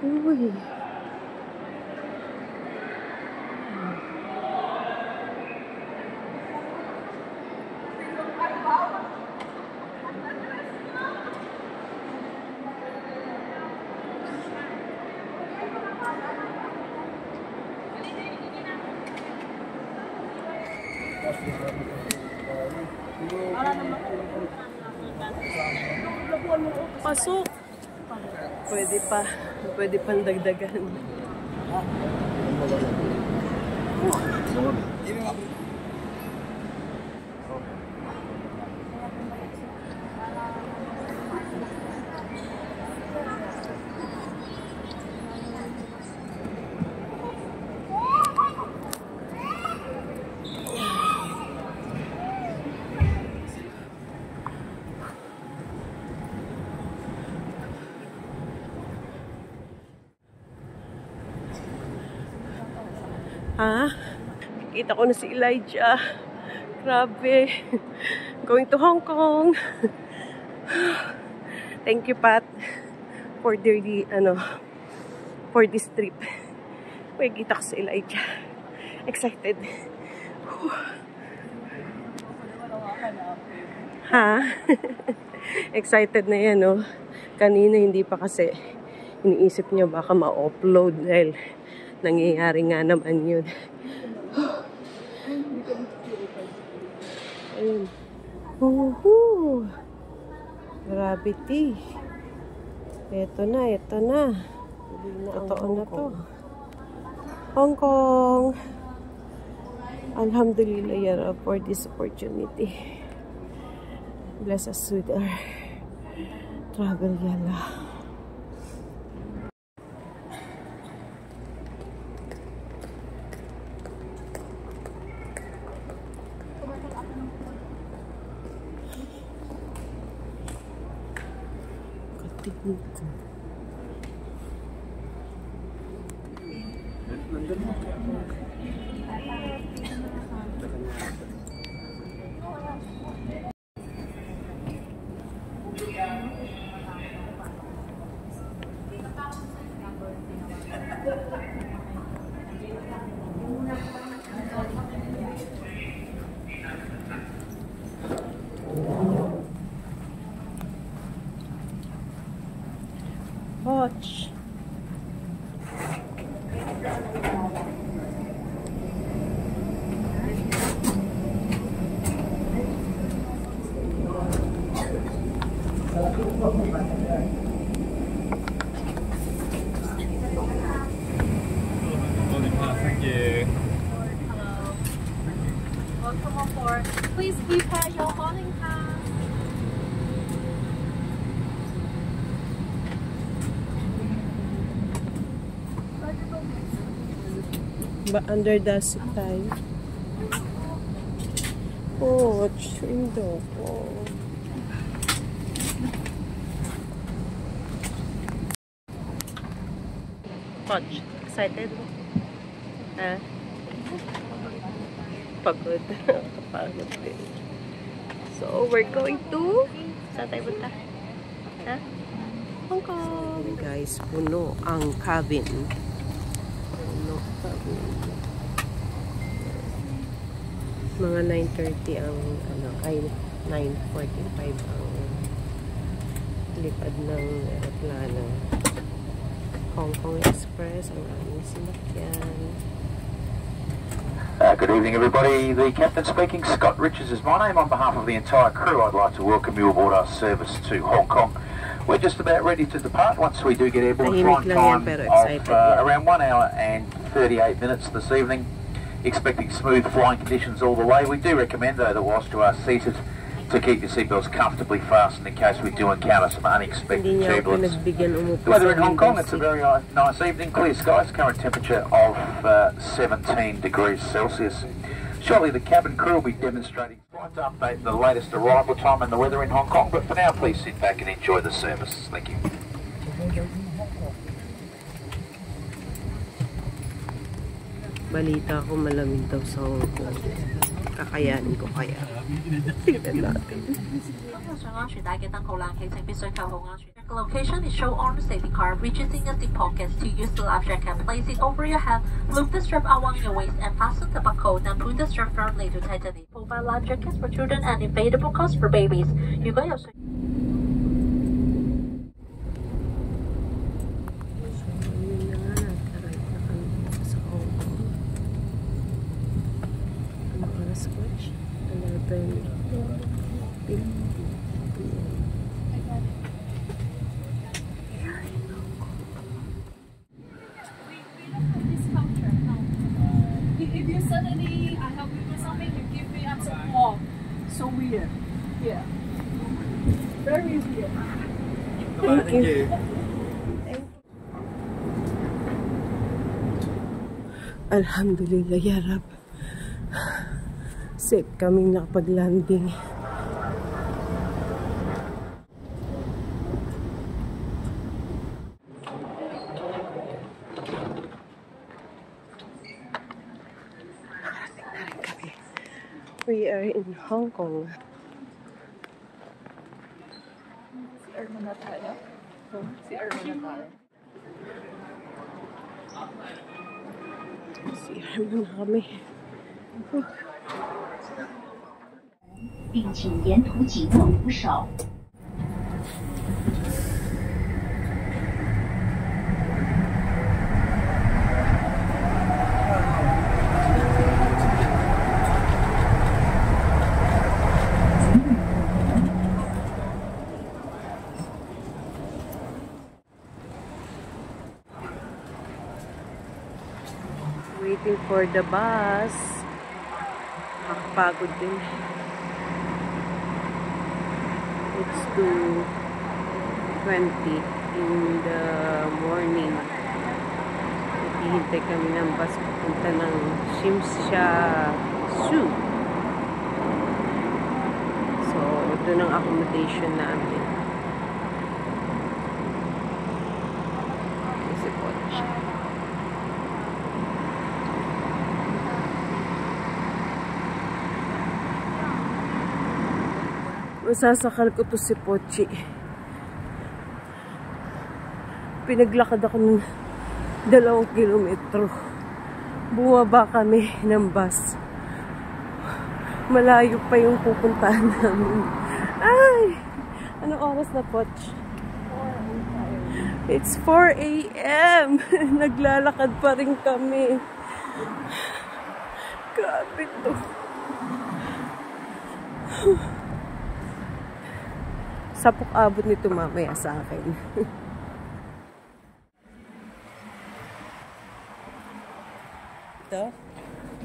Uy. Pasok. Pwede pang dagdagan. Ha? Kita ko na si Elijah. Grabe. Going to Hong Kong. Thank you, Pat, for for this trip. Uy, kita ko si Elijah. Excited. Ha? Excited na yan, no? Kanina hindi pa kasi iniisip niya baka ma-upload dahil nangyayari nga naman yun. Ayun. Gravity. Ito na. Totoo na to. Hong Kong. Alhamdulillah ya Rab for this opportunity. Bless us with our travel, ya Allah. Watch. Thank you. Welcome aboard. Please prepare your boarding pass. Under the seat tayo. Watch. Window po. Watch. Excited? Ha? Pagod. Kapagod din. So, we're going to... Saan tayo punta? Ha? Hong Kong. Guys, puno ang cabin. Puno cabin. Mga 9:30 ang ay 9:45 ang lipad ng aeroplano. Hong Kong Express ang aming sinakyan. Good evening, everybody. The captain speaking. Scott Richards is my name. On behalf of the entire crew, I'd like to welcome you aboard our service to Hong Kong. We're just about ready to depart once we do get airborne. Flying time of around 1 hour and 38 minutes this evening. Expecting smooth flying conditions all the way. We do recommend, though, that whilst you are seated, to keep your seatbelts comfortably fastened in case we do encounter some unexpected turbulence. The weather in Hong Kong, it's a very nice evening. Clear skies, current temperature of 17 degrees Celsius. Shortly, the cabin crew will be demonstrating flight to update the latest arrival time and the weather in Hong Kong. But for now, please sit back and enjoy the service. Thank you. Balita ko malamig daw sa Hong Kong. Kakayanin ko kaya. Tignan natin. The location is shown on the safety card, which is in your zip pockets. To use the life jacket, place it over your head, loop the strap around your waist, and fasten the buckle. Then pull the strap firmly to tighten it. Mobile life jackets for children and inflatable cots for babies. You got your If you suddenly I help you with something, you give me answer call. So weird. Yeah. Very weird. Thank you. Alhamdulillah, ya Rab. Safe kaming nakapag-landing. We are in Hong Kong. CR muna tayo. CR muna tayo. CR muna kami. 并请沿途紧握扶手。 Waiting for the bus. Nakakapagod din. It's 2:20 in the morning. Hihintay kami ng bus papunta ng Shimsha Zoo. So, ito ng accommodation namin. Kasi po siya. Masasakal ko to si Pochi. Pinaglakad ako ng 2 kilometro. Bumaba kami ng bus. Malayo pa yung pupuntahan namin. Ay! Anong oras na, Poch? 4 It's 4 a.m. Naglalakad pa rin kami. Grabe to. Sapok abot nito mamaya sa akin. Ito?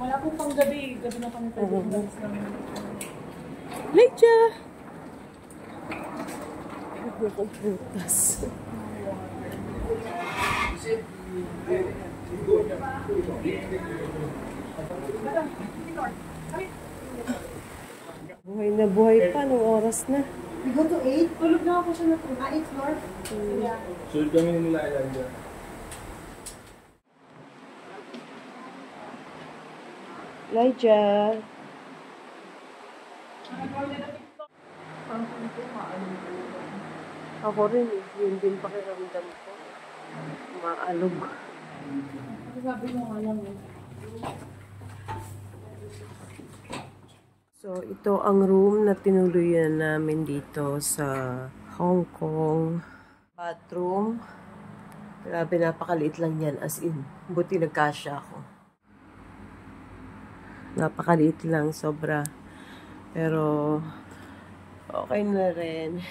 Wala po pang gabi. Gabi na kami pwede Lecha! Huwag akong putas. Buhay na buhay pa. Anong oras na? We go to 8. Tulog na ako siya na tulog. 8 north. Yeah. Sunod kami nila Elijah. Elijah. Ako rin eh. Yun din pakiramdam ko. Maalog. Sabi mo nga lang eh. So, ito ang room na tinuluyan namin dito sa Hong Kong. Bathroom. Grabe, napakaliit lang yan. As in, buti nagkasya ako. Napakaliit lang, sobra. Pero, okay na rin.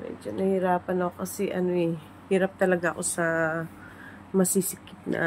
Medyo nahirapan ako kasi hirap talaga ako sa masisikip na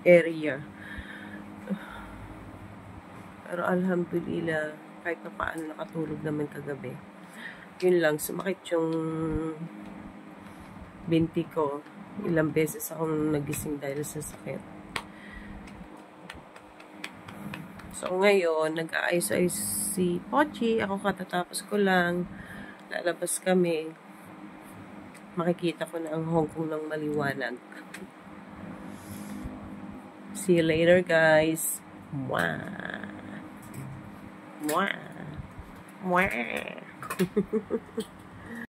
area. Pero alhamdulillah, kahit pa paano nakatulog naman kagabi. Yun lang, sumakit yung binti ko. Ilang beses akong nagising dahil sa sakit. So ngayon, nag-aayos-ayos si Pochi. Ako katatapos ko lang. Lalabas kami. Makikita ko na ang Hong Kong ng maliwanag. See you later, guys. Mwah! Mwah! Mwah!